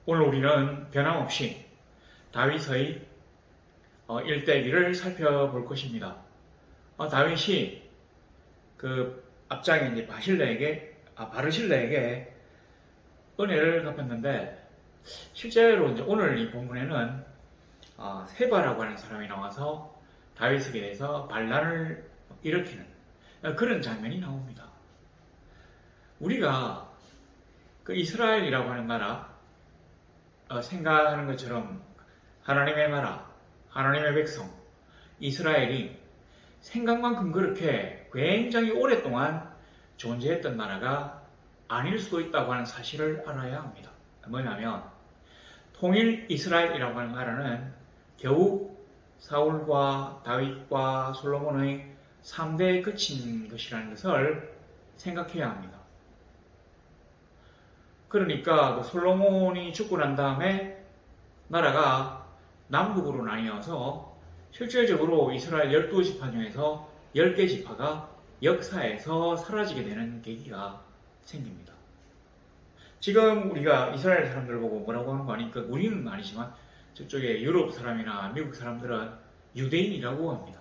오늘 우리는 변함없이 다윗의 일대기를 살펴볼 것입니다. 다윗이 그 앞장에 이제 바르실레에게 은혜를 갚았는데 실제로 이제 오늘 이 본문에는 세바라고 하는 사람이 나와서 다윗에게 대해서 반란을 일으키는 그런 장면이 나옵니다. 우리가 그 이스라엘이라고 하는 나라 생각하는 것처럼 하나님의 나라, 하나님의 백성, 이스라엘이 생각만큼 그렇게 굉장히 오랫동안 존재했던 나라가 아닐 수도 있다고 하는 사실을 알아야 합니다. 뭐냐면 통일 이스라엘이라고 하는 나라는 겨우 사울과 다윗과 솔로몬의 3대에 그친 것이라는 것을 생각해야 합니다. 그러니까 그 솔로몬이 죽고 난 다음에 나라가 남북으로 나뉘어서 실질적으로 이스라엘 12지파 중에서 10개 지파가 역사에서 사라지게 되는 계기가 생깁니다. 지금 우리가 이스라엘 사람들 보고 뭐라고 하는 거 아니까 우리는 아니지만 저쪽에 유럽 사람이나 미국 사람들은 유대인이라고 합니다.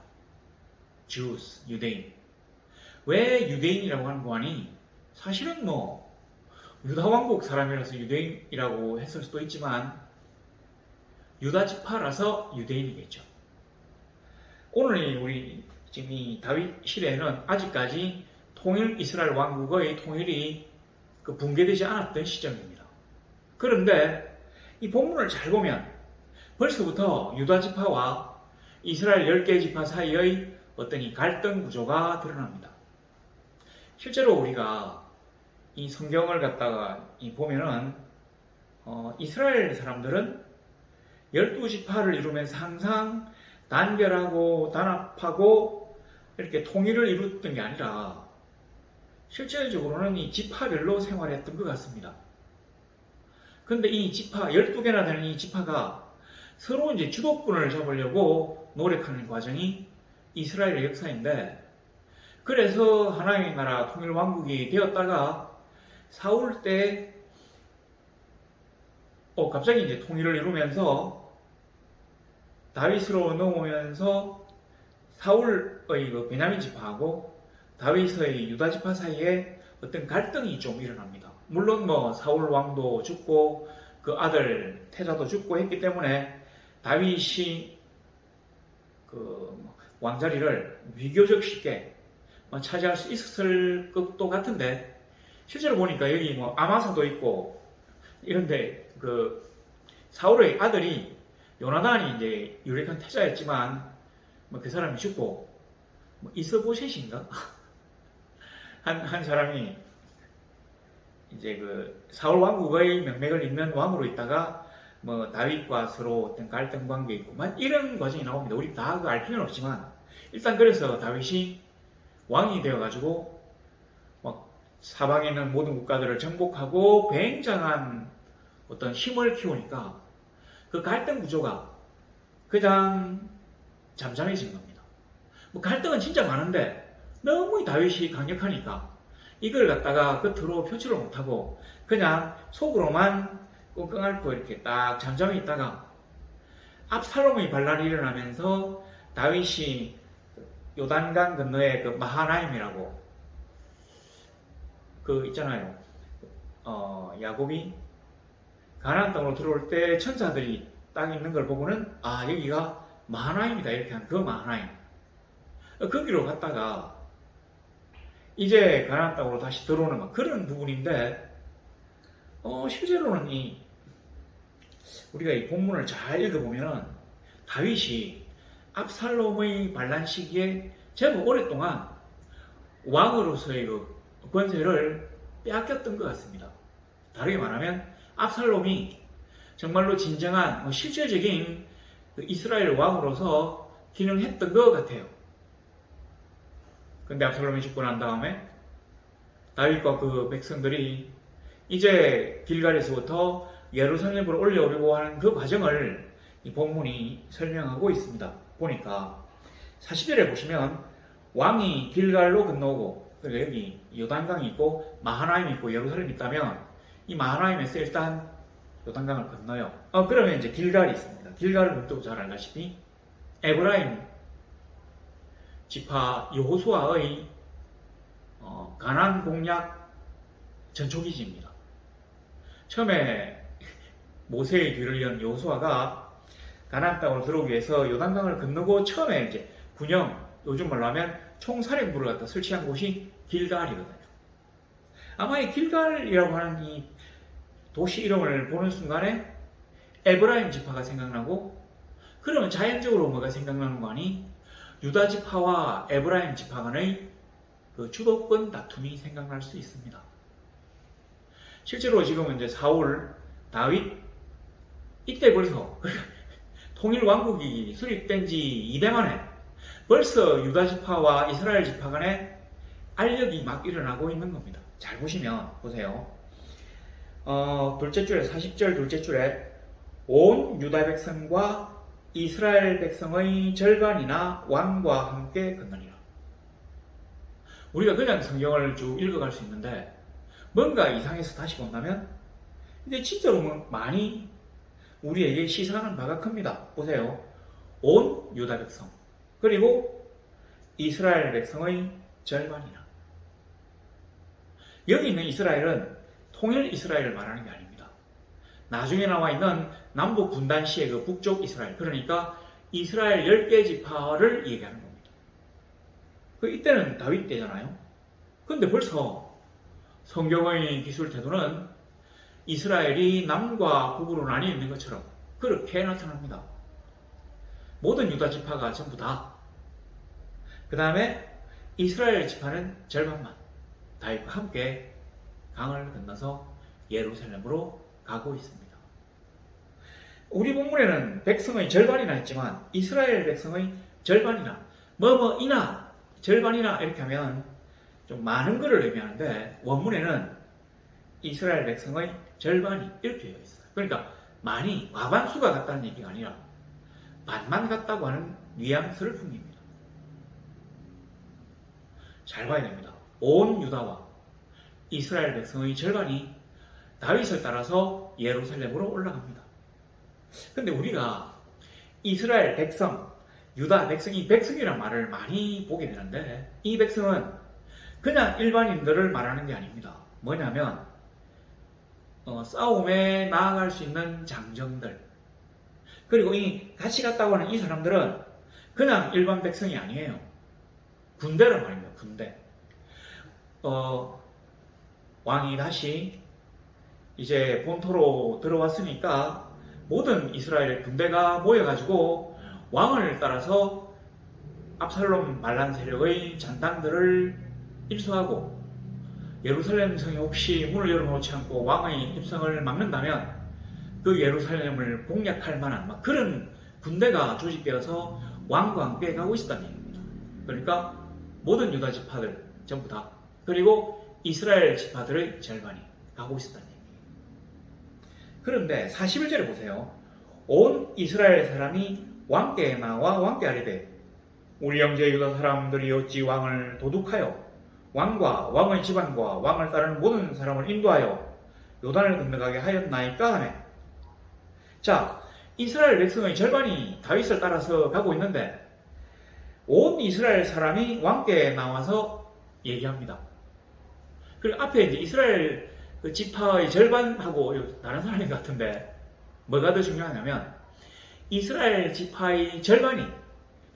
Jews, 유대인. 왜 유대인이라고 하는 거 아니? 사실은 유다왕국 사람이라서 유대인이라고 했을 수도 있지만 유다지파라서 유대인이겠죠. 오늘 우리 지금 이 다윗 시대에는 아직까지 통일 이스라엘 왕국의 통일이 붕괴되지 않았던 시점입니다. 그런데 이 본문을 잘 보면 벌써부터 유다지파와 이스라엘 10개 지파 사이의 어떤 이 갈등 구조가 드러납니다. 실제로 우리가 이 성경을 갖다가 보면은 이스라엘 사람들은 12지파를 이루면서 항상 단결하고 단합하고 이렇게 통일을 이뤘던 게 아니라 실질적으로는 이 지파별로 생활했던 것 같습니다. 그런데 이 지파 12개나 되는 이 지파가 서로 이제 주도권을 잡으려고 노력하는 과정이 이스라엘의 역사인데, 그래서 하나님의 나라 통일 왕국이 되었다가 사울 때 갑자기 이제 통일을 이루면서 다윗으로 넘어오면서 사울의 그 베냐민 지파하고 다윗의 유다 지파 사이에 어떤 갈등이 좀 일어납니다. 물론 사울 왕도 죽고 그 아들 태자도 죽고 했기 때문에 다윗이 그 왕자리를 비교적 쉽게 차지할 수 있었을 것도 같은데, 실제로 보니까 여기 아마사도 있고 이런데 그 사울의 아들이 요나단이 이제 유력한 태자였지만 그 사람이 죽고 이스보셋인가 한 사람이 이제 그 사울 왕국의 명맥을 잇는 왕으로 있다가 다윗과 서로 어떤 갈등 관계 있고 이런 과정이 나옵니다. 우리 다 알 필요는 없지만 일단 그래서 다윗이 왕이 되어가지고 사방에 있는 모든 국가들을 정복하고 굉장한 어떤 힘을 키우니까 그 갈등 구조가 그냥 잠잠해진 겁니다. 갈등은 진짜 많은데 너무 다윗이 강력하니까 이걸 갖다가 겉으로 표출을 못하고 그냥 속으로만 끙끙 앓고 이렇게 딱 잠잠해 있다가 압살롬의 반란이 일어나면서 다윗이 요단강 건너에 그 마하나임이라고 있잖아요. 야곱이 가나안 땅으로 들어올 때 천사들이 땅에 있는 걸 보고는 여기가 마하나임이다 이렇게 한 그 마하나임. 거기로 갔다가 이제 가나안 땅으로 다시 들어오는 그런 부분인데 실제로는 우리가 이 본문을 잘 읽어보면은 다윗이 압살롬의 반란 시기에 제법 오랫동안 왕으로서의 그 권세를 빼앗겼던 것 같습니다. 다르게 말하면 압살롬이 정말로 진정한 실질적인 이스라엘 왕으로서 기능했던 것 같아요. 근데 압살롬이 죽고 난 다음에 다윗과 그 백성들이 이제 길갈에서부터 예루살렘으로 올려오려고 하는 그 과정을 이 본문이 설명하고 있습니다. 보니까 40절에 보시면 왕이 길갈로 건너오고, 그러니까 여기 요단강이 있고 마하나임이 있고 예루살렘이 있다면 이 마하나임에서 일단 요단강을 건너요. 그러면 이제 길갈이 있습니다. 길갈은 또 잘 알다시피 에브라임 지파 여호수아의 가나안 공략 전초기지입니다. 처음에 모세의 뒤를 이은 여호수아가 가나안 땅으로 들어오기 위해서 요단강을 건너고 처음에 이제 군영, 요즘 말로 하면 총사령부를 갖다 설치한 곳이 길갈이거든요. 아마 이 길갈이라고 하는 이 도시 이름을 보는 순간에 에브라임 지파가 생각나고, 그러면 자연적으로 뭐가 생각나는 거 아니? 유다 지파와 에브라임 지파 간의 그 주도권 다툼이 생각날 수 있습니다. 실제로 지금은 이제 사울, 다윗, 이때 벌써 통일 왕국이 수립된 지 2대 만에 벌써 유다 지파와 이스라엘 지파 간에 알력이 막 일어나고 있는 겁니다. 잘 보시면 보세요. 둘째 줄에 40절 둘째 줄에 온 유다 백성과 이스라엘 백성의 절반이나 왕과 함께 건너니라. 우리가 그냥 성경을 쭉 읽어갈 수 있는데 뭔가 이상해서 다시 본다면 이게 진짜로 많이 우리에게 시사하는 바가 큽니다. 보세요. 온 유다 백성 그리고 이스라엘 백성의 절반이나. 여기 있는 이스라엘은 통일 이스라엘을 말하는 게 아닙니다. 나중에 나와 있는 남북 분단 시의 그 북쪽 이스라엘, 그러니까 이스라엘 10개 지파를 얘기하는 겁니다. 이때는 다윗 때잖아요. 근데 벌써 성경의 기술 태도는 이스라엘이 남과 북으로 나뉘어 있는 것처럼 그렇게 나타납니다. 모든 유다 지파가 전부 다. 그 다음에 이스라엘 지파는 절반만 다윗과 함께 강을 건너서 예루살렘으로 가고 있습니다. 우리 본문에는 백성의 절반이나 했지만 이스라엘 백성의 절반이나 뭐뭐이나 절반이나 이렇게 하면 좀 많은 것을 의미하는데 원문에는 이스라엘 백성의 절반이 이렇게 되어 있어요. 그러니까 많이 과반수가 같다는 얘기가 아니라 반만 같다고 하는 뉘앙스를 풍깁니다. 잘 봐야 됩니다. 온 유다와 이스라엘 백성의 절반이 다윗을 따라서 예루살렘으로 올라갑니다. 근데 우리가 이스라엘 백성, 유다 백성, 이 백성이라는 말을 많이 보게 되는데 이 백성은 그냥 일반인들을 말하는 게 아닙니다. 뭐냐면 싸움에 나아갈 수 있는 장정들, 그리고 이 같이 갔다고 하는 이 사람들은 그냥 일반 백성이 아니에요. 군대란 말입니다. 군대. 왕이 다시 이제 본토로 들어왔으니까 모든 이스라엘 군대가 모여가지고 왕을 따라서 압살롬 반란 세력의 잔당들을 일소하고 예루살렘 성에 혹시 문을 열어놓지 않고 왕의 입성을 막는다면 그 예루살렘을 공략할 만한 그런 군대가 조직되어서 왕과 함께 가고 있었다는 얘기입니다. 그러니까 모든 유다 지파들 전부 다, 그리고 이스라엘 지파들의 절반이 가고 있었다는 얘기예요. 그런데 41절에 보세요. 온 이스라엘 사람이 왕께 나와 왕께 아뢰되 우리 형제 유다 사람들이 어찌 왕을 도둑하여 왕과 왕의 집안과 왕을 따르는 모든 사람을 인도하여 요단을 건너가게 하였나이까 하네. 자, 이스라엘 백성의 절반이 다윗을 따라서 가고 있는데 온 이스라엘 사람이 왕께 나와서 얘기합니다. 그리고 앞에 이제 이스라엘 그 지파의 절반하고 다른 사람인 것 같은데 뭐가 더 중요하냐면 이스라엘 지파의 절반이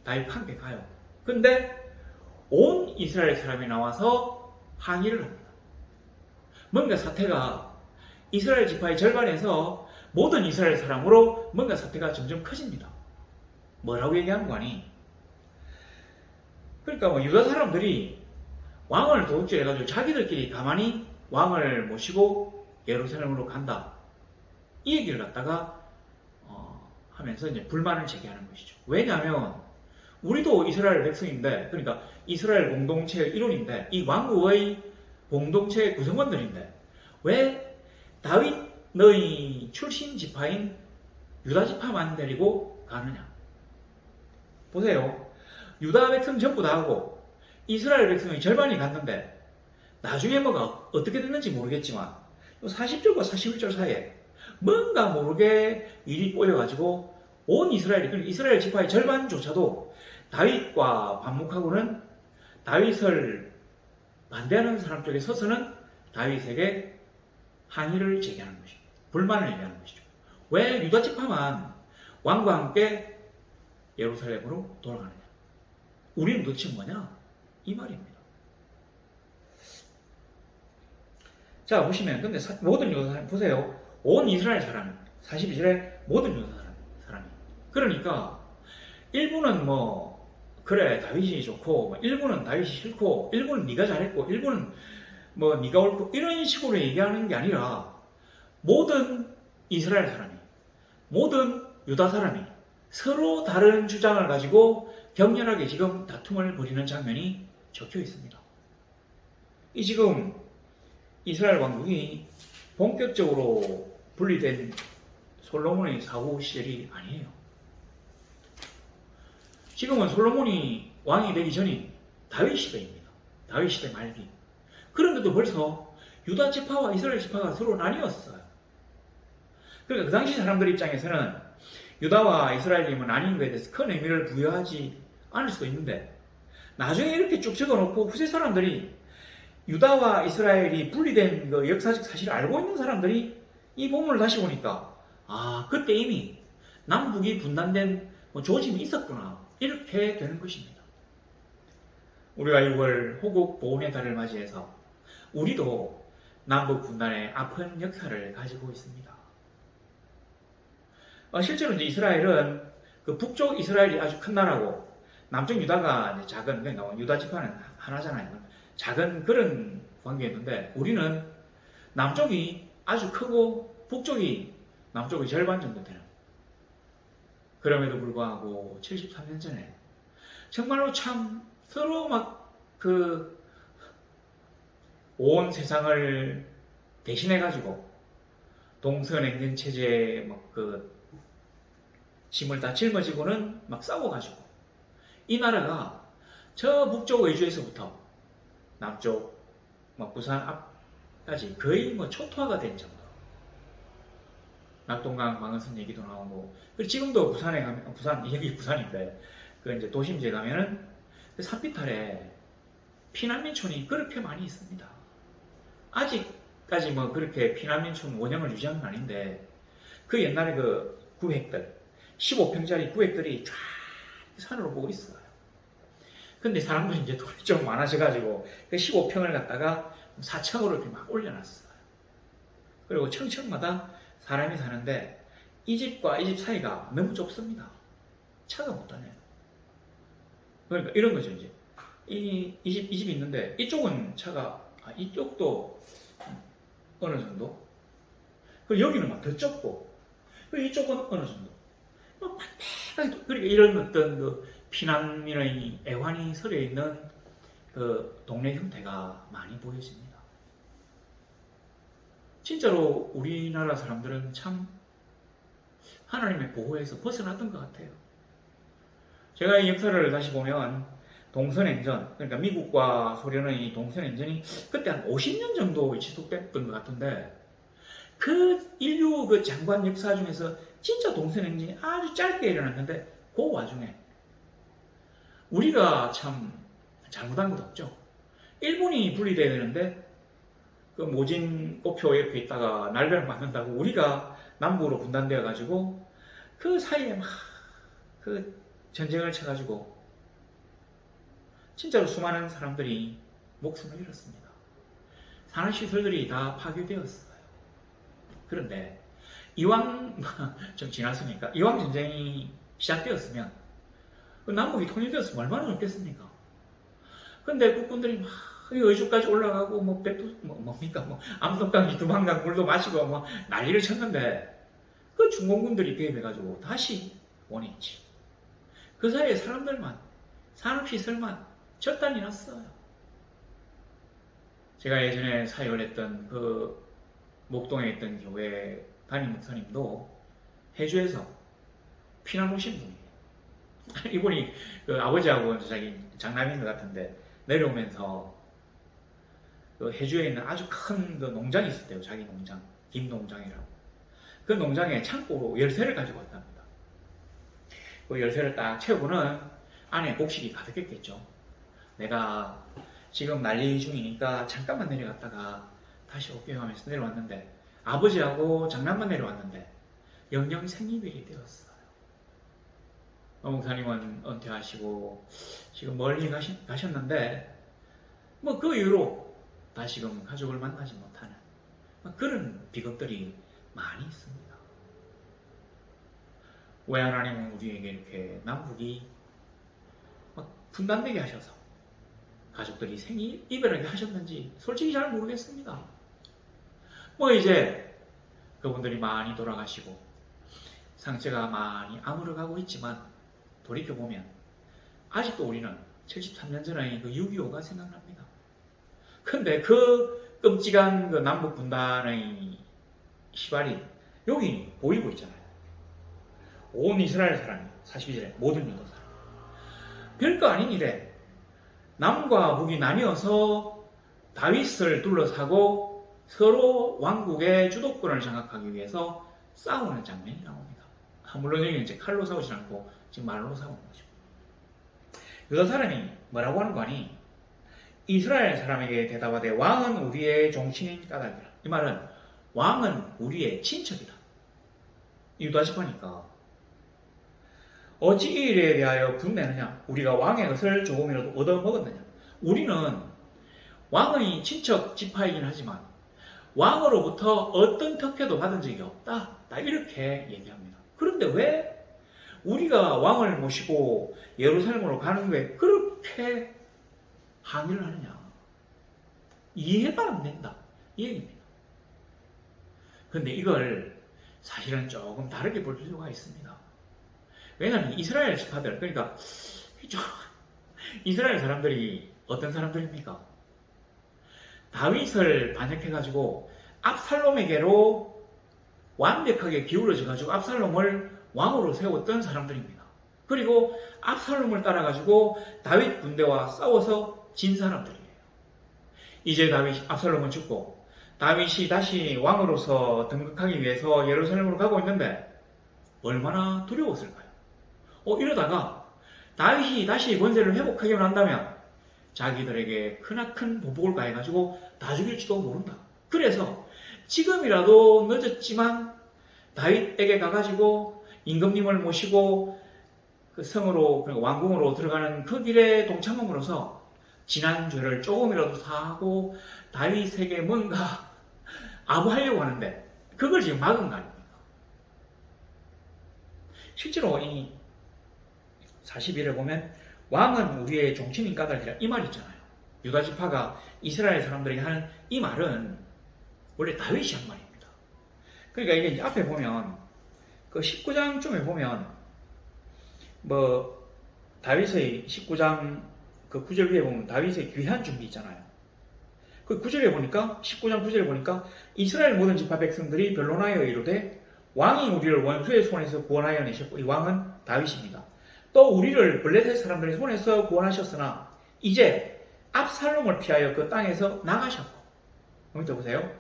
다윗과 함께 가요. 근데 온 이스라엘 사람이 나와서 항의를 합니다. 뭔가 사태가 이스라엘 지파의 절반에서 모든 이스라엘 사람으로 뭔가 사태가 점점 커집니다. 뭐라고 얘기하는 거 아니? 그러니까 유다 사람들이 왕을 도둑질해가지고 자기들끼리 가만히 왕을 모시고 예루살렘으로 간다. 이 얘기를 갖다가 하면서 이제 불만을 제기하는 것이죠. 왜냐하면 우리도 이스라엘 백성인데, 그러니까 이스라엘 공동체의 일원인데, 이 왕국의 공동체의 구성원들인데 왜 다윗 너희 출신 지파인 유다 지파만 데리고 가느냐? 보세요. 유다 백성 전부 다 하고 이스라엘 백성의 절반이 갔는데 나중에 뭐가 어떻게 됐는지 모르겠지만 40절과 41절 사이에 뭔가 모르게 일이 꼬여가지고 온 이스라엘이, 그러니까 이스라엘 지파의 절반조차도 다윗과 반목하고는 다윗을 반대하는 사람 쪽에 서서는 다윗에게 항의를 제기하는 것이죠. 불만을 얘기하는 것이죠. 왜 유다 지파만 왕과 함께 예루살렘으로 돌아가느냐? 우리는 도대체 뭐냐? 이 말입니다. 자, 보시면, 근데 모든 유다 사람, 보세요. 온 이스라엘 사람, 42절에 모든 유다 사람이. 그러니까, 일부는 뭐, 그래, 다윗이 좋고, 뭐 일부는 다윗이 싫고, 일부는 네가 잘했고, 일부는 뭐, 네가 옳고, 이런 식으로 얘기하는 게 아니라, 모든 이스라엘 사람이, 모든 유다 사람이 서로 다른 주장을 가지고 격렬하게 지금 다툼을 벌이는 장면이 적혀 있습니다. 이 지금 이스라엘 왕국이 본격적으로 분리된 솔로몬의 사후 시절이 아니에요. 지금은 솔로몬이 왕이 되기 전인 다윗 시대입니다. 다윗 시대 말기. 그런데도 벌써 유다 지파와 이스라엘 지파가 서로 나뉘었어요. 그러니까 그 당시 사람들 입장에서는 유다와 이스라엘이 나뉜 것에 대해서 큰 의미를 부여하지 않을 수도 있는데, 나중에 이렇게 쭉 적어놓고 후세 사람들이 유다와 이스라엘이 분리된 그 역사적 사실을 알고 있는 사람들이 이 본문을 다시 보니까, 아, 그때 이미 남북이 분단된 조짐이 있었구나, 이렇게 되는 것입니다. 우리가 6월 호국 보훈의 달을 맞이해서 우리도 남북 분단의 아픈 역사를 가지고 있습니다. 실제로 이제 이스라엘은 그 북쪽 이스라엘이 아주 큰 나라고, 남쪽 유다가 이제 작은, 그러니까 유다 지파는 하나잖아요. 작은 그런 관계였는데, 우리는 남쪽이 아주 크고 북쪽이 남쪽의 절반 정도 되는. 그럼에도 불구하고 73년 전에 정말로 참 서로 막 그 온 세상을 대신해 가지고 동서냉전 체제에 막 그 짐을 다 짊어지고는 막 싸워가지고, 이 나라가 저 북쪽 의주에서부터 남쪽 막 부산 앞까지 거의 뭐 초토화가 된 정도. 낙동강 방언선 얘기도 나오고, 그리고 지금도 부산에 가면, 여기 부산인데 그 이제 도심지에 가면은 그 산비탈에 피난민촌이 그렇게 많이 있습니다. 아직까지 뭐 그렇게 피난민촌 원형을 유지한 건 아닌데, 그 옛날에 그 구획들, 15평짜리 구획들이 쫙 산으로 보고 있어요. 근데 사람들이 이제 돈이 좀 많아져가지고 그 15평을 갖다가 4층으로 이렇게 막 올려놨어요. 그리고 층층마다 사람이 사는데 이 집과 이 집 사이가 너무 좁습니다. 차가 못 다녀요. 그러니까 이런 거죠, 이제. 이 집이 있는데 이쪽은 차가, 이쪽도 어느 정도. 그리고 여기는 막 더 좁고, 그리고 이쪽은 어느 정도. 막 팍팍하게, 그러니까 이런 어떤 그 피난민의 애환이 서려 있는 그 동네 형태가 많이 보여집니다. 진짜로 우리나라 사람들은 참 하나님의 보호에서 벗어났던 것 같아요. 제가 이 역사를 다시 보면 동서냉전, 그러니까 미국과 소련의 동서냉전이 그때 한 50년 정도 지속됐던 것 같은데, 그 인류 그 장관 역사 중에서 진짜 동서냉전이 아주 짧게 일어났는데, 그 와중에 우리가 참 잘못한 것도 없죠. 일본이 분리돼야 되는데 그 모진 꼬표 옆에 있다가 날벼락 맞는다고 우리가 남북으로 분단되어 가지고 그 사이에 막 그 전쟁을 쳐가지고 진짜로 수많은 사람들이 목숨을 잃었습니다. 산업시설들이 다 파괴되었어요. 그런데 이왕 좀 지났으니까, 이왕 전쟁이 시작되었으면 남북이 통일되었으면 얼마나 좋겠습니까? 근데 국군들이 막 의주까지 올라가고 뭡니까 암석강, 두만강 물도 마시고 뭐 난리를 쳤는데, 그 중공군들이 개입해가지고 다시 원위치. 그 사이에 사람들만, 산업시설만 절단이 났어요. 제가 예전에 사역을 했던 그 목동에 있던 교회 담임 목사님도 해주에서 피난 오신 분이에요. 이분이 그 아버지하고 자기 장남인 것 같은데 내려오면서 그 해주에 있는 아주 큰 그 농장이 있었대요. 자기 농장, 김농장이라고. 그 농장에 창고로 열쇠를 가지고 왔답니다. 그 열쇠를 딱 채우고는 안에 곡식이 가득했겠죠. 내가 지금 난리 중이니까 잠깐만 내려갔다가 다시 올게요 하면서 내려왔는데 아버지하고 장난만 내려왔는데 영영 생이별이 되었어요. 어목사님은 은퇴하시고 지금 멀리 가셨는데 뭐 그 이후로 다시금 가족을 만나지 못하는 그런 비극들이 많이 있습니다. 왜 하나님은 우리에게 이렇게 남북이 분단되게 하셔서 가족들이 이별하게 하셨는지 솔직히 잘 모르겠습니다. 뭐 이제 그분들이 많이 돌아가시고 상처가 많이 아물어가고 있지만 돌이켜보면 아직도 우리는 73년 전의 그 6.25가 생각납니다. 근데 그 끔찍한 그 남북 분단의 시발이 여기 보이고 있잖아요. 온 이스라엘 사람이 42절에 모든 유다 사람. 별거 아닌 일에 남과 북이 나뉘어서 다윗을 둘러싸고 서로 왕국의 주도권을 장악하기 위해서 싸우는 장면이 나옵니다. 물론 여기 이제 칼로 싸우지 않고 지금 말로 싸우는 거죠. 유다 사람이 뭐라고 하는 거 아니? 이스라엘 사람에게 대답하되 왕은 우리의 종친인 까닭이라. 이 말은 왕은 우리의 친척이다. 유다 지파니까 어찌 이 일에 대하여 분내느냐? 우리가 왕의 것을 조금이라도 얻어먹었느냐? 우리는 왕의 친척 지파이긴 하지만 왕으로부터 어떤 특혜도 받은 적이 없다. 나 이렇게 얘기합니다. 그런데 왜 우리가 왕을 모시고 예루살렘으로 가는 거에 그렇게 항의를 하느냐? 이해가 안 된다. 이 얘기입니다. 그런데 이걸 사실은 조금 다르게 볼 필요가 있습니다. 왜냐하면 이스라엘 지파들, 그러니까 이스라엘 사람들이 어떤 사람들입니까? 다윗을 반역해가지고 압살롬에게로 완벽하게 기울어져가지고 압살롬을 왕으로 세웠던 사람들입니다. 그리고 압살롬을 따라가지고 다윗 군대와 싸워서 진 사람들이에요. 이제 압살롬은 죽고 다윗이 다시 왕으로서 등극하기 위해서 예루살렘으로 가고 있는데 얼마나 두려웠을까요? 이러다가 다윗이 다시 권세를 회복하기만 한다면 자기들에게 크나큰 보복을 가해가지고 다 죽일지도 모른다. 그래서 지금이라도 늦었지만 다윗에게 가가지고 임금님을 모시고 그 성으로, 그러니까 왕궁으로 들어가는 그 길에 동참함으로써 지난 죄를 조금이라도 사하고 다윗에게 뭔가 아부하려고 하는데 그걸 지금 막은 거 아닙니까? 실제로 이 41에 보면 왕은 우리의 종친인 까닭이라 이 말 있잖아요. 유다 지파가 이스라엘 사람들에게 하는 이 말은 원래 다윗이 한 말입니다. 그러니까 이게 이제 앞에 보면 그 19장쯤에 보면 뭐 다윗의 19장 그 9절 위에 보면 다윗의 귀한 준비 있잖아요. 그 9절에 보니까 19장 9절에 보니까 이스라엘 모든 지파 백성들이 변론하여 이르되 왕이 우리를 원수의 손에서 구원하여 내셨고 이 왕은 다윗입니다. 또 우리를 블레셋 사람들의 손에서 구원하셨으나 이제 압살롬을 피하여 그 땅에서 나가셨고 여기 보세요.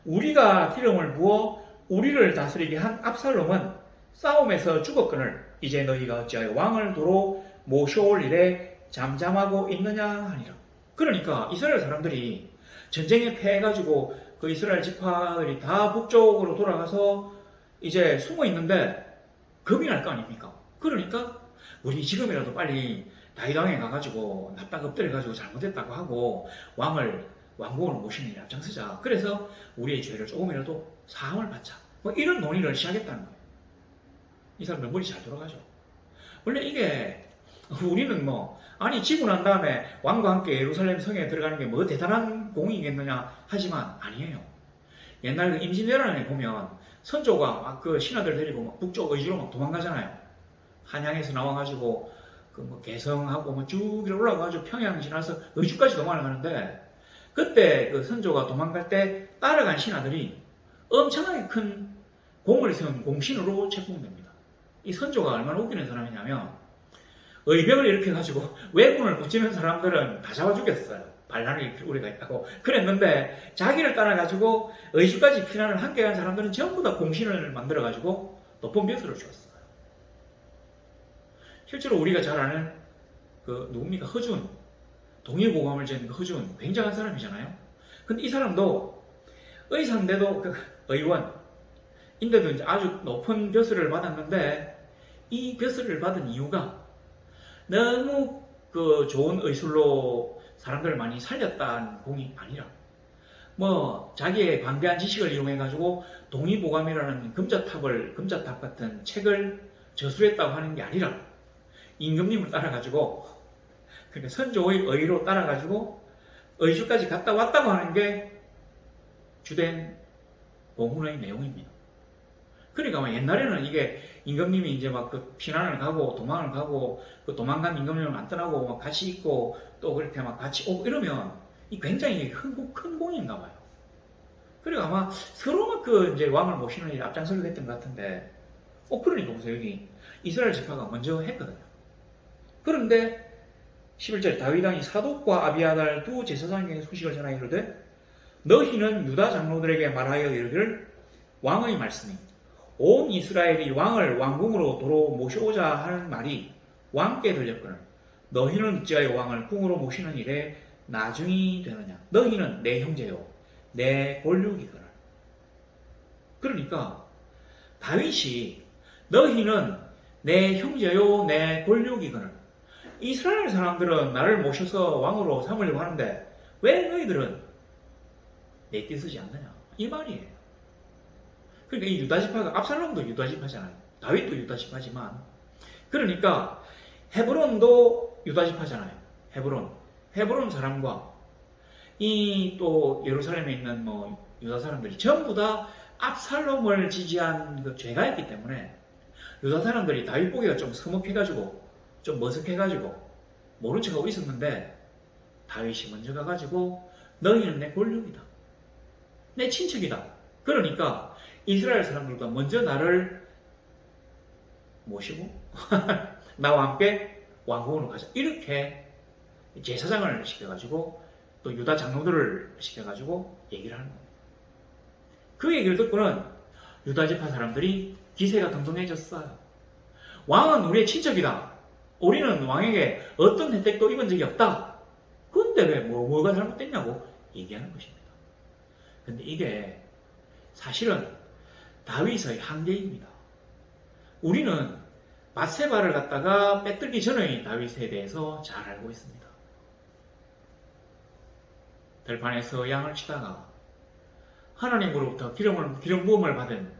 우리가 기름을 부어 우리를 다스리게 한 압살롬은 싸움에서 죽었거늘 이제 너희가 어찌하여 왕을 도로 모셔올 일에 잠잠하고 있느냐 하니라. 그러니까 이스라엘 사람들이 전쟁에 패해가지고 그 이스라엘 지파들이 다 북쪽으로 돌아가서 이제 숨어 있는데 겁이 날 거 아닙니까? 그러니까 우리 지금이라도 빨리 다윗왕에 가가지고 납작 엎드려가지고 잘못했다고 하고 왕궁으로 모시는 일에 앞장서자. 그래서 우리의 죄를 조금이라도 사함을 받자. 뭐 이런 논의를 시작했다는 거예요. 이 사람들 머리 잘 돌아가죠. 원래 이게 우리는 지고 난 다음에 왕과 함께 예루살렘 성에 들어가는 게 뭐 대단한 공이겠느냐 하지만 아니에요. 옛날 그 임진왜란에 보면 선조가 막 그 신하들 데리고 막 북쪽 의주로 막 도망가잖아요. 한양에서 나와가지고 그 개성하고 쭉 올라가가지고 평양 지나서 의주까지 도망가는데 그때 그 선조가 도망갈 때 따라간 신하들이 엄청나게 큰 공을 세운 공신으로 책봉됩니다. 이 선조가 얼마나 웃기는 사람이냐면 의병을 일으켜가지고 왜군을 붙이는 사람들은 다 잡아 죽였어요. 반란의 우리가 있다고 그랬는데 자기를 따라가지고 의주까지 피난을 함께 간 사람들은 전부 다 공신을 만들어가지고 높은 벼슬을 주었어요. 실제로 우리가 잘 아는 그 누굽니까? 허준, 동일보감을 지은 그 허준 굉장한 사람이잖아요. 근데 이 사람도 의사인데도 그 의원인데도 이제 아주 높은 벼슬을 받았는데 이 벼슬을 받은 이유가 너무 그 좋은 의술로 사람들을 많이 살렸다는 공이 아니라 뭐 자기의 방대한 지식을 이용해가지고 동의보감이라는 금자탑 같은 책을 저술했다고 하는 게 아니라 임금님을 따라가지고 그러니까 선조의 의로 따라가지고 의주까지 갔다 왔다고 하는 게 주된 공훈의 내용입니다. 그러니까 옛날에는 이게 임금님이 이제 막 그 피난을 가고 도망을 가고 그 도망간 임금님을 안 떠나고 막 같이 있고 또 그렇게 막 같이 오고 이러면 이 굉장히 큰 공인가 봐요. 그리고 아마 서로 막 그 이제 왕을 모시는 일에 앞장서기도 했던 것 같은데 그러니까 보세요. 여기 이스라엘 지파가 먼저 했거든요. 그런데 11절에 다윗 왕이 사독과 아비아달 두 제사장에게 소식을 전하여 이르되 너희는 유다 장로들에게 말하여 이르기를 왕의 말씀이 온 이스라엘이 왕을 왕궁으로 도로 모셔오자 하는 말이 왕께 들렸거늘 너희는 어찌하여 왕을 궁으로 모시는 일에 나중이 되느냐. 너희는 내 형제요 내 권력이거늘. 그러니까 다윗이 너희는 내 형제요 내 권력이거늘. 이스라엘 사람들은 나를 모셔서 왕으로 삼으려고 하는데 왜 너희들은 내 뜻이지 않느냐. 이 말이에요. 그러니까 이 유다지파가 압살롬도 유다지파잖아요. 다윗도 유다지파지만 그러니까 헤브론도 유다지파잖아요. 헤브론 사람과 이 또 예루살렘에 있는 뭐 유다 사람들이 전부 다 압살롬을 지지한 그 죄가 있기 때문에 유다 사람들이 다윗 보기가 좀 서먹해가지고 좀 머쓱해가지고 모른 척하고 있었는데 다윗이 먼저 가가지고 너희는 내 권력이다. 내 친척이다. 그러니까 이스라엘 사람들과 먼저 나를 모시고 나와 함께 왕궁으로 가자. 이렇게 제사장을 시켜가지고 또 유다 장로들을 시켜가지고 얘기를 하는 겁니다. 그 얘기를 듣고는 유다 지파 사람들이 기세가 등등해졌어요. 왕은 우리의 친척이다. 우리는 왕에게 어떤 혜택도 입은 적이 없다. 근데 왜 뭐가 잘못됐냐고 얘기하는 것입니다. 근데 이게 사실은 다윗의 한계입니다. 우리는 밧세바를 갖다가 빼들기 전의 다윗에 대해서 잘 알고 있습니다. 들판에서 양을 치다가 하나님으로부터 기름 부음을 받은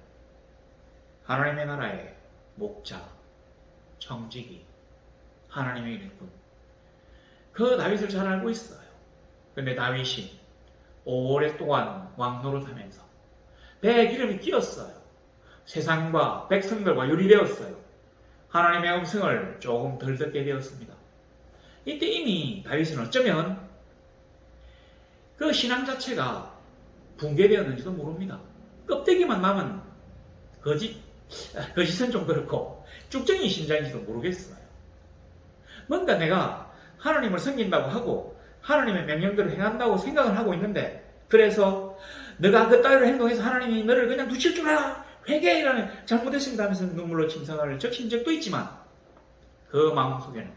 하나님의 나라의 목자, 청지기, 하나님의 일꾼. 그 다윗을 잘 알고 있어요. 근데 다윗이 오랫동안 왕 노릇하면서 배에 기름이 끼었어요. 세상과 백성들과 유리되었어요. 하나님의 음성을 조금 덜 듣게 되었습니다. 이때 이미 다윗은 어쩌면 그 신앙 자체가 붕괴되었는지도 모릅니다. 껍데기만 남은 거짓은 좀 그렇고 쭉정이 신자인지도 모르겠어요. 뭔가 내가 하나님을 섬긴다고 하고 하나님의 명령대로 행한다고 생각을 하고 있는데 그래서 너가 그 따위로 행동해서 하나님이 너를 그냥 두칠 줄 알아. 회개라는 잘못했습니다 하면서 눈물로 침상을 적신 적도 있지만 그 마음속에는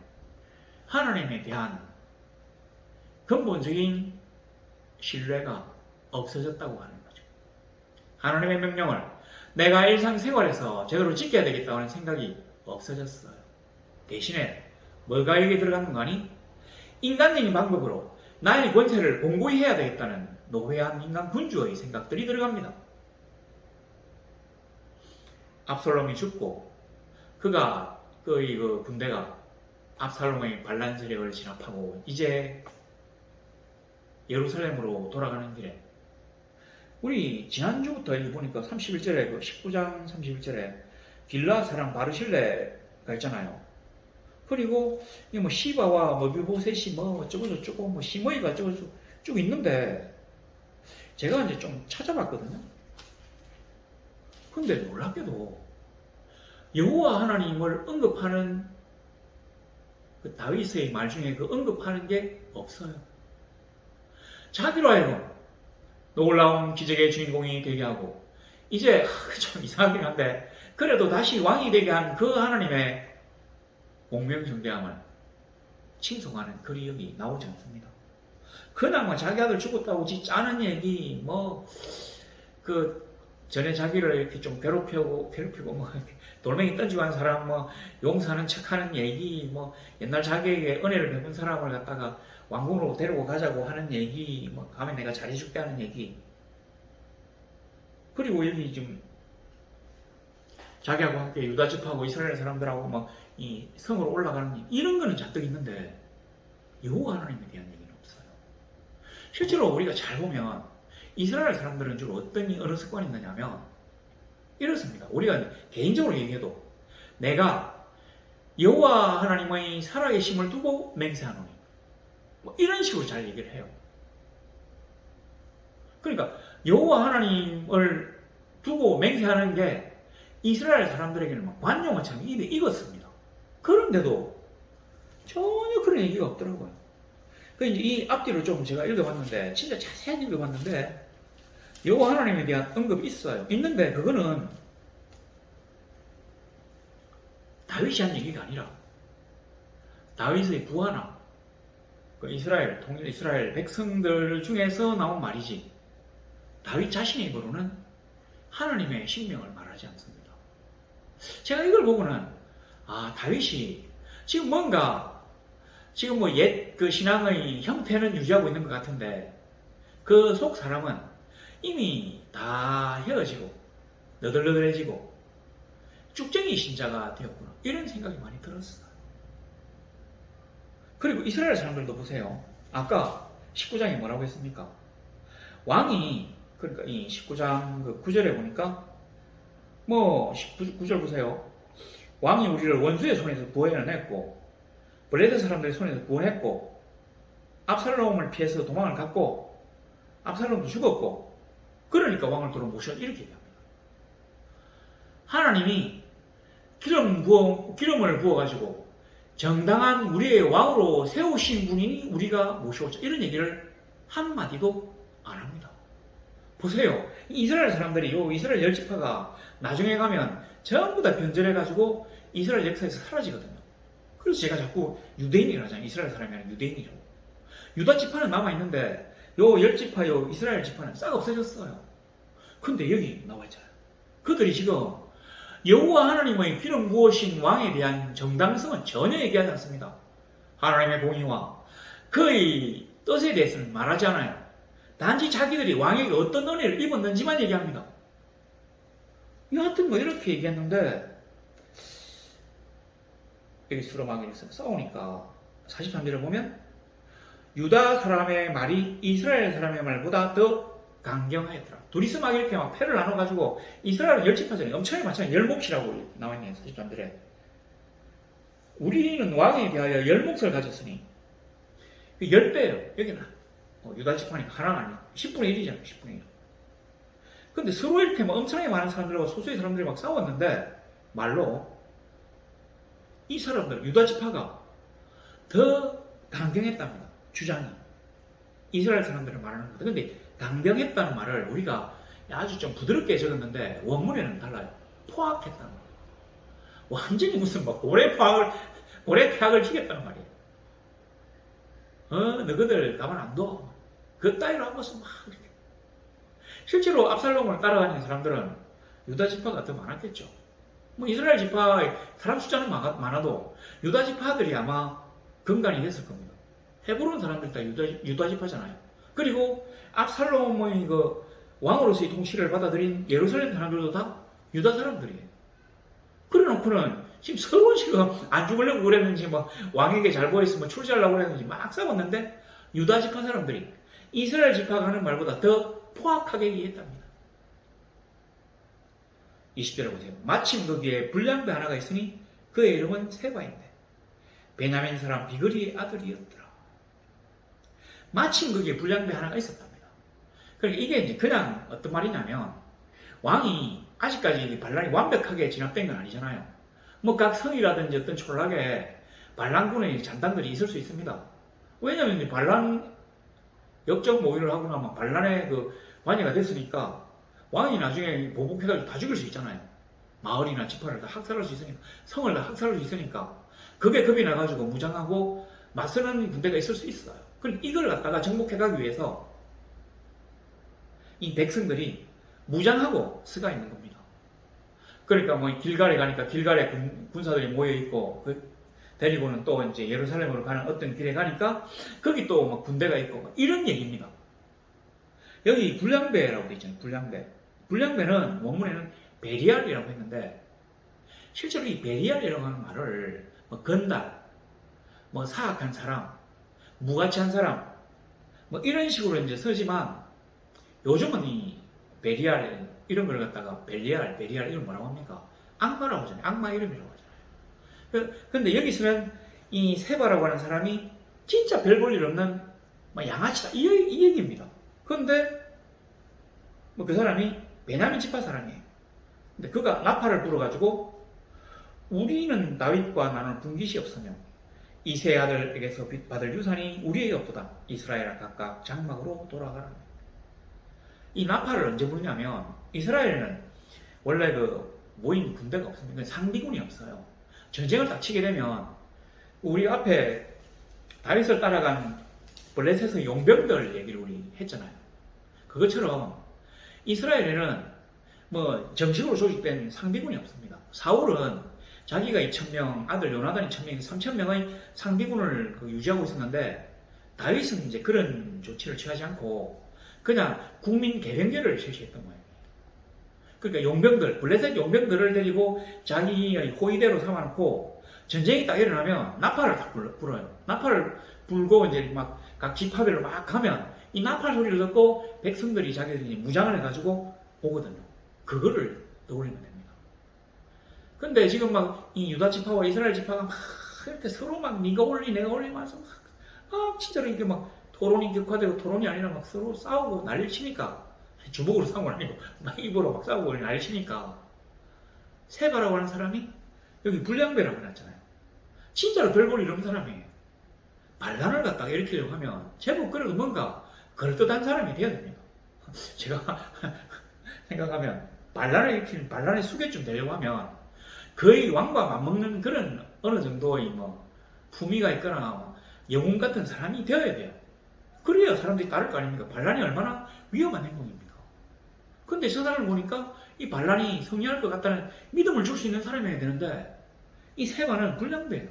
하나님에 대한 근본적인 신뢰가 없어졌다고 하는 거죠. 하나님의 명령을 내가 일상생활에서 제대로 지켜야 되겠다는 생각이 없어졌어요. 대신에 뭐가 여기에 들어가는 거니? 인간적인 방법으로 나의 권세를 공고히 해야 되겠다는 노회한 인간 군주의 생각들이 들어갑니다. 압살롬이 죽고 그가 그 군대가 압살롬의 반란 세력을 진압하고 이제 예루살렘으로 돌아가는 길에 우리 지난주부터 여기 보니까 31절에 그 19장 31절에 빌라 사랑 바르실레가 있잖아요. 그리고 뭐 시바와 머비보셋이 뭐 어쩌고저쩌고 뭐 시므이가 어쩌고저쩌고 쭉 있는데 제가 이제 좀 찾아봤거든요. 근데 놀랍게도 여호와 하나님을 언급하는 그 다윗의 말 중에 그 언급하는 게 없어요. 자기로 하여금 놀라운 기적의 주인공이 되게 하고, 이제 좀 이상하긴 한데 그래도 다시 왕이 되게 한 그 하나님의 공명성대함을 칭송하는 글이 여기 나오지 않습니다. 그나마 자기 아들 죽었다고 지 짜는 얘기, 그 전에 자기를 이렇게 좀 괴롭히고 돌멩이 던지고 한 사람 용서하는 척하는 얘기, 옛날 자기에게 은혜를 베푼 사람을 갖다가 왕궁으로 데리고 가자고 하는 얘기, 가면 내가 잘해줄게 하는 얘기. 그리고 여기 지금 자기하고 함께 유다 집하고 이스라엘 사람들하고 이 성으로 올라가는 얘기, 이런 거는 잔뜩 있는데 여호와 하나님에 대한 얘기는 없어요. 실제로 우리가 잘 보면 이스라엘 사람들은 주로 어느 습관이 있느냐면 이렇습니다. 우리가 개인적으로 얘기해도 내가 여호와 하나님의 살아계심을 두고 맹세하노니, 이런 식으로 잘 얘기를 해요. 그러니까 여호와 하나님을 두고 맹세하는 게 이스라엘 사람들에게는 관용어처럼 입에 익었습니다. 그런데도 전혀 그런 얘기가 없더라고요. 그래서 이 앞뒤로 좀 제가 읽어봤는데, 진짜 자세히 읽어봤는데 여호와 하나님에 대한 언급이 있어요. 있는데 그거는 다윗이 한 얘기가 아니라 다윗의 부하나 그 이스라엘 통일 이스라엘 백성들 중에서 나온 말이지, 다윗 자신의 입으로는 하나님의 신명을 말하지 않습니다. 제가 이걸 보고는 다윗이 지금 뭔가 지금 옛 그 신앙의 형태는 유지하고 있는 것 같은데 그 속 사람은 이미 다 헤어지고 너덜너덜해지고 쭉쟁이 신자가 되었구나, 이런 생각이 많이 들었어요. 그리고 이스라엘 사람들도 보세요. 아까 19장에 뭐라고 했습니까? 왕이, 그러니까 이 19장 그 9절에 보니까 19절 보세요. 왕이 우리를 원수의 손에서 구해냈고 블레셋 사람들의 손에서 구원했고 압살롬을 피해서 도망을 갔고 압살롬도 죽었고, 그러니까 왕을 도로 모셔, 이렇게 얘기합니다. 하나님이 기름을 부어가지고 정당한 우리의 왕으로 세우신 분이니 우리가 모셔오자, 이런 얘기를 한마디도 안 합니다. 보세요. 이스라엘 사람들이 이스라엘 열지파가 나중에 가면 전부 다 변절해가지고 이스라엘 역사에서 사라지거든요. 그래서 제가 자꾸 유대인이라 하잖아요. 이스라엘 사람이 아니라 유대인이라고. 유다 지파는 남아있는데 열지파 이스라엘 지파는 싹 없어졌어요. 근데 여기 나와있잖아요. 그들이 지금 여호와 하나님의 기름 부으신 왕에 대한 정당성은 전혀 얘기하지 않습니다. 하나님의 공의와 그의 뜻에 대해서는 말하지 않아요. 단지 자기들이 왕에게 어떤 은혜를 입었는지만 얘기합니다. 여하튼 이렇게 얘기했는데 여기 수로마기에서 싸우니까 43절을 보면 유다 사람의 말이 이스라엘 사람의 말보다 더 강경하였더라. 둘이서 막 이렇게 패를 나눠가지고 이스라엘 열집하잖아요. 엄청나게 많잖아요. 열목이라고 나와있네요. 43절에. 우리는 왕에 대하여 열목을 가졌으니 10배예요. 여기는 유다 지파니까 하나가 아니고 10분의 1이잖아요. 10분의 1. 근데 서로 이렇게 엄청나게 많은 사람들과 소수의 사람들이 막 싸웠는데 말로 이 사람들, 유다 지파가 더 강경했답니다. 주장이. 이스라엘 사람들을 말하는 겁니다. 근데 강경했다는 말을 우리가 아주 좀 부드럽게 적었는데 원문에는 달라요. 포악했다는 말. 완전히 무슨 고래 폐악을 지겠다는 말이에요. 너희들 가만 안 둬. 그 따위로 한 것은 막 이렇게. 실제로 압살롬을 따라다니는 사람들은 유다 지파가 더 많았겠죠. 이스라엘 지파의 사람 숫자는 많아도 유다 지파들이 아마 근간이 됐을 겁니다. 헤브론 사람들 다 유다 지파잖아요. 그리고 압살롬의 그 왕으로서의 통치를 받아들인 예루살렘 사람들도 다 유다 사람들이에요. 그래 놓고는 지금 서로 지금 안 죽으려고 그랬는지 왕에게 잘 보였으면 출세하려고 그랬는지 막 싸웠는데 유다 지파 사람들이 이스라엘 지파가 하는 말보다 더 포악하게 얘기했답니다. 20절에 보세요. 마침 거기에 불량배 하나가 있으니 그의 이름은 세바인데 베냐민 사람 비그리의 아들이었더라. 마침 거기에 불량배 하나가 있었답니다. 그러니까 이게 이제 그냥 어떤 말이냐면 왕이 아직까지 반란이 완벽하게 진압된 건 아니잖아요. 각 성이라든지 어떤 촌락에 반란군의 잔당들이 있을 수 있습니다. 왜냐하면 반란 역적 모의를 하고 나면 반란의 그 관여가 됐으니까 왕이 나중에 보복해가지고 다 죽일 수 있잖아요. 마을이나 지파를 다 학살할 수 있으니까, 성을 다 학살할 수 있으니까, 그게 겁이 나가지고 무장하고 맞서는 군대가 있을 수 있어요. 그럼 이걸 갖다가 정복해가기 위해서 이 백성들이 무장하고 서가 있는 겁니다. 그러니까 뭐 길갈에 가니까 길갈에 군사들이 모여 있고, 데리고는 또 이제 예루살렘으로 가는 어떤 길에 가니까 거기 또 막 군대가 있고 막 이런 얘기입니다. 여기 불량배라고 돼 있잖아요. 불량배. 불량배는 원문에는 베리알이라고 했는데 실제로 이 베리알이라고 하는 말을 뭐 건달, 뭐 사악한 사람, 무가치한 사람, 뭐 이런 식으로 이제 쓰지만 요즘은 이 베리알 이런 걸 갖다가 베리알 이름 뭐라고 합니까? 악마라고 하잖아요. 악마 이름이라고 하잖아요. 근데 여기서는 이 세바라고 하는 사람이 진짜 별 볼 일 없는 뭐 양아치다 이 얘기입니다. 그런데 뭐 그 사람이 베냐민 지파 사람이에요. 근데 그가 나팔을 불어가지고 우리는 다윗과 나눌 분깃이 없으며 이 세 아들에게서 받을 유산이 우리에게 없도다. 이스라엘아 각각 장막으로 돌아가라. 이 나팔을 언제 부르냐면 이스라엘에는 원래 그 모인 군대가 없습니다. 상비군이 없어요. 전쟁을 딱 치게 되면 우리 앞에 다윗을 따라간 블레셋의 용병들 얘기를 우리 했잖아요. 그것처럼 이스라엘에는 뭐 정식으로 조직된 상비군이 없습니다. 사울은 자기가 2,000명, 아들 요나단이 1,000명, 3,000명의 상비군을 유지하고 있었는데 다윗은 이제 그런 조치를 취하지 않고 그냥 국민 개병제를 실시했던 거예요. 그러니까 용병들, 블레셋 용병들을 데리고 자기의 호위대로 삼아놓고 전쟁이 딱 일어나면 나팔을 딱 불어요. 나팔을 불고 이제 막 각 지파별로 막 가면 이 나팔 소리를 듣고 백성들이 자기들이 무장을 해가지고 오거든요. 그거를 떠올리면 됩니다. 근데 지금 막 이 유다 지파와 이스라엘 지파가 막 이렇게 서로 막 네가 올리 내가 올리면서 막 진짜로 이게 막 토론이 격화되고 토론이 아니라 막 서로 싸우고 난리를 치니까 주먹으로 싸운 건 아니고 막 입으로 막 싸우고 난리를 치니까 세바라고 하는 사람이 여기 불량배라고 해놨잖아요. 진짜로 별 볼 일 없는 사람이에요. 반란을 갖다가 일으키려고 하면 제법 그래도 뭔가 그럴듯한 사람이 돼야 됩니다. 제가 생각하면 반란을 일으키는 반란의 수괴쯤 되려고 하면 거의 왕과 맞먹는 그런 어느 정도의 뭐 품위가 있거나 영웅 같은 사람이 되어야 돼요. 그래야 사람들이 따를 거 아닙니까? 반란이 얼마나 위험한 행동입니까? 근데 저 사람을 보니까 이 반란이 성리할 것 같다는 믿음을 줄 수 있는 사람이어야 되는데 이 세바는 불량배예요.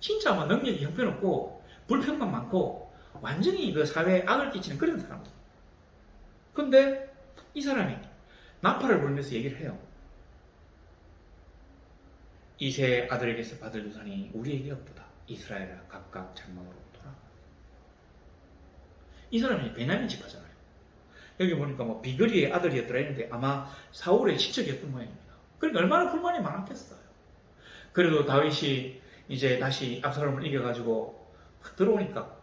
진짜 막 능력이 형편없고 불평만 많고 완전히 그 사회에 악을 끼치는 그런 사람들. 근데 이 사람이 나팔을 불면서 얘기를 해요. 이 세 아들에게서 받을 유산이 우리에게 없도다. 이스라엘아 각각 장막으로 돌아가. 이 사람이 베냐민 지파잖아요. 여기 보니까 뭐 비그리의 아들이었더라 했는데 아마 사울의 친척이었던 모양입니다. 그러니까 얼마나 불만이 많았겠어요. 그래도 다윗이 이제 다시 압살롬을 이겨가지고 들어오니까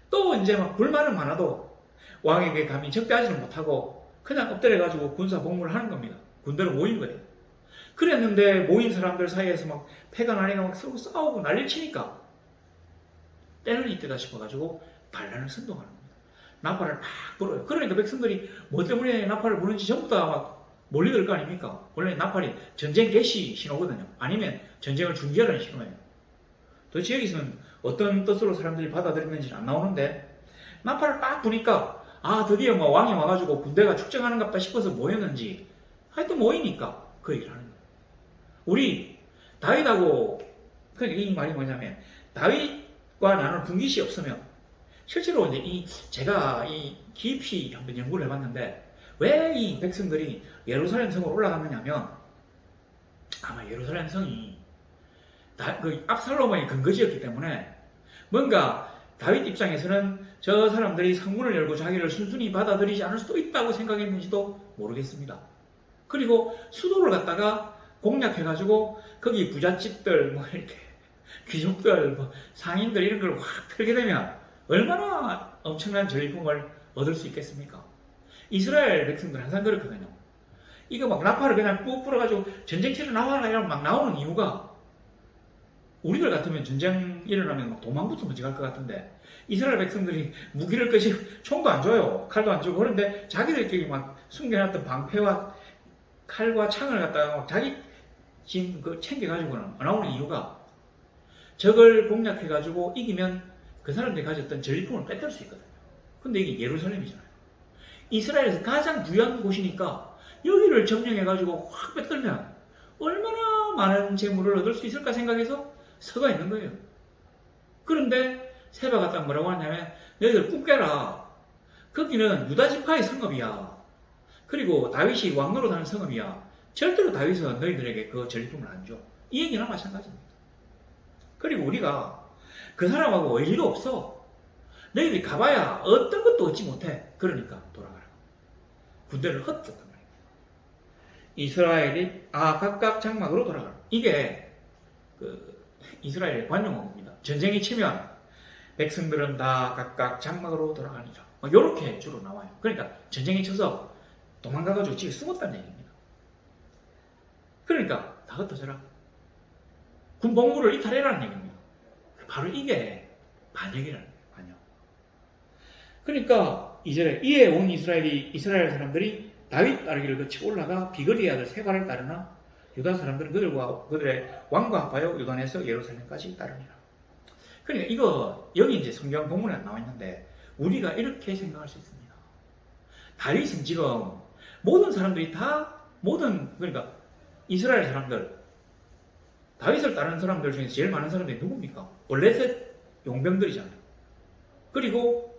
또 이제 막 불만은 많아도 왕에게 감히 적대하지는 못하고 그냥 엎드려가지고 군사 복무를 하는 겁니다. 군대로 모인 거예요. 그랬는데 모인 사람들 사이에서 막 패가 나니까 막 서로 싸우고 난리를 치니까 때는 이때다 싶어가지고 반란을 선동하는 겁니다. 나팔을 막 불어요. 그러니까 백성들이 뭐 때문에 나팔을 부는지 전부 다 막 몰리들 거 아닙니까? 원래 나팔이 전쟁 개시 신호거든요. 아니면 전쟁을 중지하라는 신호예요. 도대체 여기서는 어떤 뜻으로 사람들이 받아들였는지 안 나오는데 나팔을 딱 부니까 아 드디어 뭐 왕이 와가지고 군대가 축정하는갑다 싶어서 모였는지 하여튼 모이니까 그 얘기를 하는 거예요. 우리 다윗하고 그러니까 이 말이 뭐냐면 다윗과 나눌 분깃이 없으면 실제로 이제 제가 깊이 한번 연구를 해봤는데 왜 이 백성들이 예루살렘 성으로 올라갔느냐면 아마 예루살렘 성이 그 압살롬의 근거지였기 때문에 뭔가 다윗 입장에서는 저 사람들이 성문을 열고 자기를 순순히 받아들이지 않을 수도 있다고 생각했는지도 모르겠습니다. 그리고 수도를 갖다가 공략해가지고 거기 부잣집들 뭐 이렇게 귀족들 뭐 상인들 이런 걸 확 털게 되면 얼마나 엄청난 전리품을 얻을 수 있겠습니까? 이스라엘 백성들 항상 그렇거든요. 이거 막 나팔을 그냥 꾹 불어가지고 전쟁터로 나와라 이러면 막 나오는 이유가 우리들 같으면 전쟁 일어나면 막 도망부터 먼저 갈 것 같은데 이스라엘 백성들이 무기를 끄지 총도 안 줘요. 칼도 안 주고 그런데 자기들끼리 막 숨겨놨던 방패와 칼과 창을 갖다가 자기 짐 챙겨가지고는 안 나오는 이유가 적을 공략해가지고 이기면 그 사람들이 가졌던 전리품을 뺏을 수 있거든요. 근데 이게 예루살렘이잖아요. 이스라엘에서 가장 부유한 곳이니까 여기를 점령해가지고 확 뺏들면 얼마나 많은 재물을 얻을 수 있을까 생각해서 서가 있는 거예요. 그런데 세바가 딱 뭐라고 하냐면 너희들 꿈 깨라. 거기는 유다 지파의 성읍이야. 그리고 다윗이 왕노릇하는 성읍이야. 절대로 다윗은 너희들에게 그 전리품을 안 줘. 이 얘기나 마찬가지입니다. 그리고 우리가 그 사람하고 의리도 없어. 너희들이 가봐야 어떤 것도 얻지 못해. 그러니까 돌아가라. 군대를 흩었단 말이에요. 이스라엘이 각각 장막으로 돌아가라. 이게 이스라엘의 관용어입니다. 전쟁이 치면 백성들은 다 각각 장막으로 돌아가니라. 이렇게 주로 나와요. 그러니까 전쟁이 쳐서 도망가가지고 집에 숨었다는 얘기입니다. 그러니까 다 흩어져라. 군 복무를 이탈해라는 얘기입니다. 바로 이게 반역이라는 거예요. 반역. 그러니까 이에 온 이스라엘 사람들이 다윗 따르기를 거치고 올라가 비거리의 아들 세바를 따르나 유다 사람들은 그들의 왕과 합하여 유단에서 예루살렘까지 따르니라. 그러니까 이거 여기 이제 성경 본문에 나와 있는데 우리가 이렇게 생각할 수 있습니다. 다윗은 지금 모든 사람들이 그러니까 이스라엘 사람들 다윗을 따르는 사람들 중에서 제일 많은 사람들이 누굽니까? 블레셋 용병들이잖아요. 그리고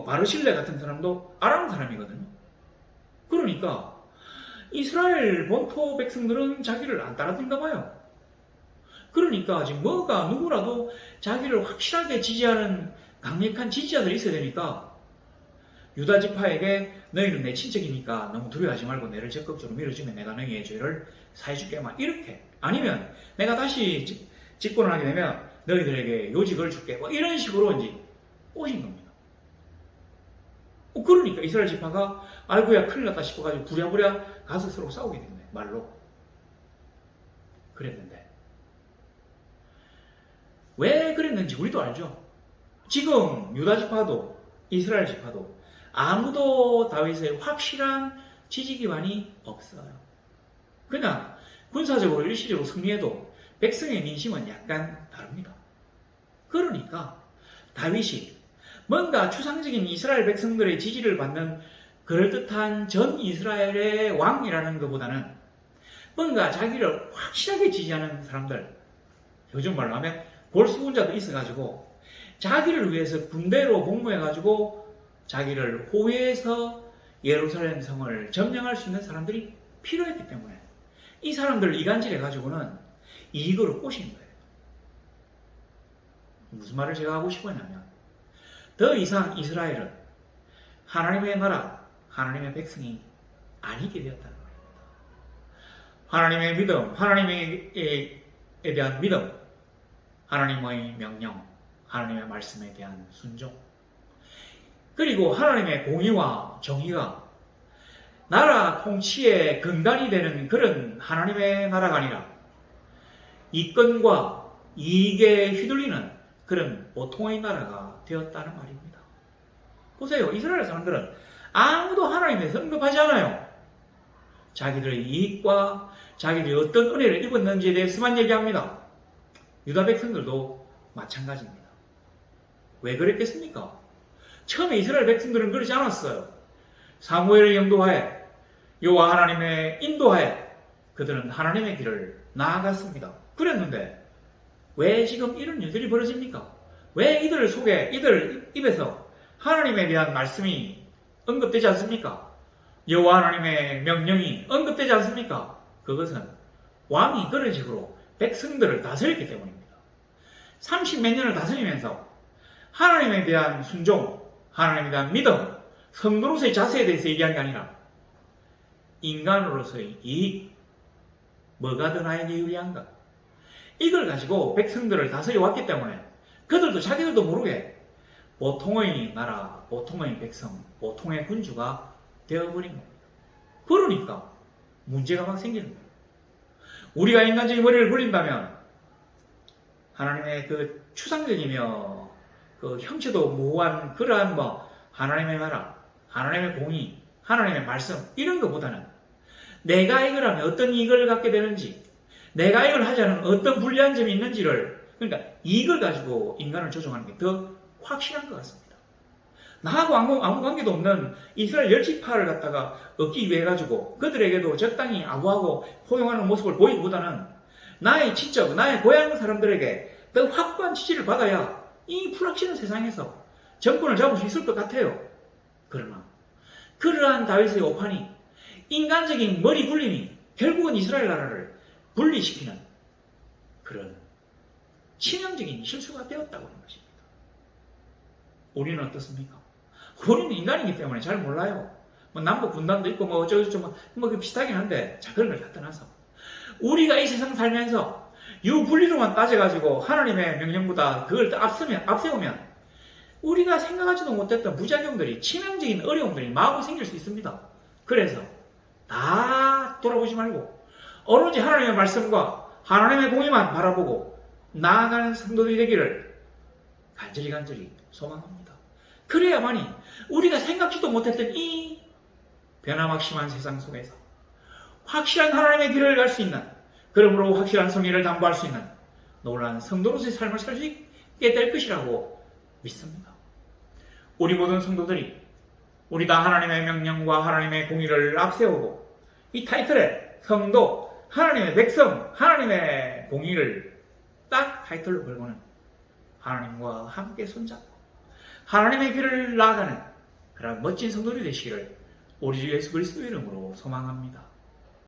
바르실레 같은 사람도 아람 사람이거든요. 그러니까 이스라엘 본토 백성들은 자기를 안 따라든가 봐요. 그러니까 지금 누구라도 자기를 확실하게 지지하는 강력한 지지자들이 있어야 되니까 유다 지파에게 너희는 내 친척이니까 너무 두려워하지 말고 내를 적극적으로 밀어주면 내가 너희의 죄를 사해줄게 막 이렇게 아니면 내가 다시 집권을 하게 되면 너희들에게 요직을 줄게 이런 식으로 이제 꼬신 겁니다. 그러니까 이스라엘 지파가 아이고야 큰일 났다 싶어가지고 부랴부랴 가서 서로 싸우게 됐네. 말로 그랬는데 왜 그랬는지 우리도 알죠. 지금 유다 지파도 이스라엘 지파도 아무도 다윗의 확실한 지지 기반이 없어요. 그냥 군사적으로 일시적으로 승리해도 백성의 민심은 약간 다릅니다. 그러니까 다윗이 뭔가 추상적인 이스라엘 백성들의 지지를 받는 그럴듯한 전 이스라엘의 왕이라는 것보다는 뭔가 자기를 확실하게 지지하는 사람들, 요즘 말로 하면 골수군자도 있어가지고 자기를 위해서 군대로 복무해가지고 자기를 호위해서 예루살렘 성을 점령할 수 있는 사람들이 필요했기 때문에 이 사람들을 이간질해가지고는 이익으로 꼬신 거예요. 무슨 말을 제가 하고 싶었냐면 더 이상 이스라엘은 하나님의 나라, 하나님의 백성이 아니게 되었다는 겁니다. 하나님의 믿음, 하나님에 대한 믿음, 하나님의 명령, 하나님의 말씀에 대한 순종, 그리고 하나님의 공의와 정의가 나라 통치의 근간이 되는 그런 하나님의 나라가 아니라 이권과 이익에 휘둘리는 그런 보통의 나라가 되었다는 말입니다. 보세요. 이스라엘 사람들은 아무도 하나님에 대해서 언급하지 않아요. 자기들의 이익과 자기들이 어떤 은혜를 입었는지에 대해서만 얘기합니다. 유다 백성들도 마찬가지입니다. 왜 그랬겠습니까? 처음에 이스라엘 백성들은 그러지 않았어요. 사무엘의 영도하에 여호와 하나님의 인도하에 그들은 하나님의 길을 나아갔습니다. 그랬는데 왜 지금 이런 일들이 벌어집니까? 왜 이들 입에서 하나님에 대한 말씀이 언급되지 않습니까? 여호와 하나님의 명령이 언급되지 않습니까? 그것은 왕이 그런 식으로 백성들을 다스렸기 때문입니다. 30몇 년을 다스리면서 하나님에 대한 순종, 하나님에 대한 믿음, 성도로서의 자세에 대해서 얘기한 게 아니라 인간으로서의 이익, 뭐가 더 나에게 유리한가? 이걸 가지고 백성들을 다스려 왔기 때문에 그들도 자기들도 모르게 보통의 나라, 보통의 백성, 보통의 군주가 되어버린 겁니다. 그러니까 문제가 막 생기는 거예요. 우리가 인간적인 머리를 굴린다면 하나님의 그 추상적이며 그 형체도 모호한 그러한 하나님의 나라, 하나님의 공의, 하나님의 말씀 이런 것보다는 내가 이걸 하면 어떤 이익을 갖게 되는지, 내가 이걸 하자는 어떤 불리한 점이 있는지를, 그러니까 이익을 가지고 인간을 조종하는 게 더 확실한 것 같습니다. 나하고 아무 관계도 없는 이스라엘 열지파를 갖다가 얻기 위해 가지고 그들에게도 적당히 아부하고 포용하는 모습을 보이기보다는 나의 친척, 나의 고향 사람들에게 더 확고한 지지를 받아야 이 불확실한 세상에서 정권을 잡을 수 있을 것 같아요. 그러나 그러한 다윗의 오판이 인간적인 머리 굴림이 결국은 이스라엘 나라를 분리시키는 그런 치명적인 실수가 되었다고 하는 것입니다. 우리는 어떻습니까? 우리는 인간이기 때문에 잘 몰라요. 남북 분단도 있고 어쩌고저쩌고 비슷하긴 한데, 자, 그런 걸 다 떠나서 우리가 이 세상 살면서 유분리로만 따져가지고 하나님의 명령보다 그걸 앞세우면 우리가 생각하지도 못했던 부작용들이, 치명적인 어려움들이 마구 생길 수 있습니다. 그래서 다 돌아보지 말고 오로지 하나님의 말씀과 하나님의 공의만 바라보고 나아가는 성도들이 되기를 간절히 소망합니다. 그래야만이 우리가 생각지도 못했던 이 변화막심한 세상 속에서 확실한 하나님의 길을 갈 수 있는, 그러므로 확실한 성의를 담보할 수 있는 놀라운 성도로서의 삶을 살 수 있게 될 것이라고 믿습니다. 우리 모든 성도들이 우리 다 하나님의 명령과 하나님의 공의를 앞세우고 이 타이틀에 성도, 하나님의 백성, 하나님의 공의를 딱 타이틀로 걸고는 하나님과 함께 손잡고 하나님의 길을 나아가는 그런 멋진 성도들이 되시기를 우리 주 예수 그리스도의 이름으로 소망합니다.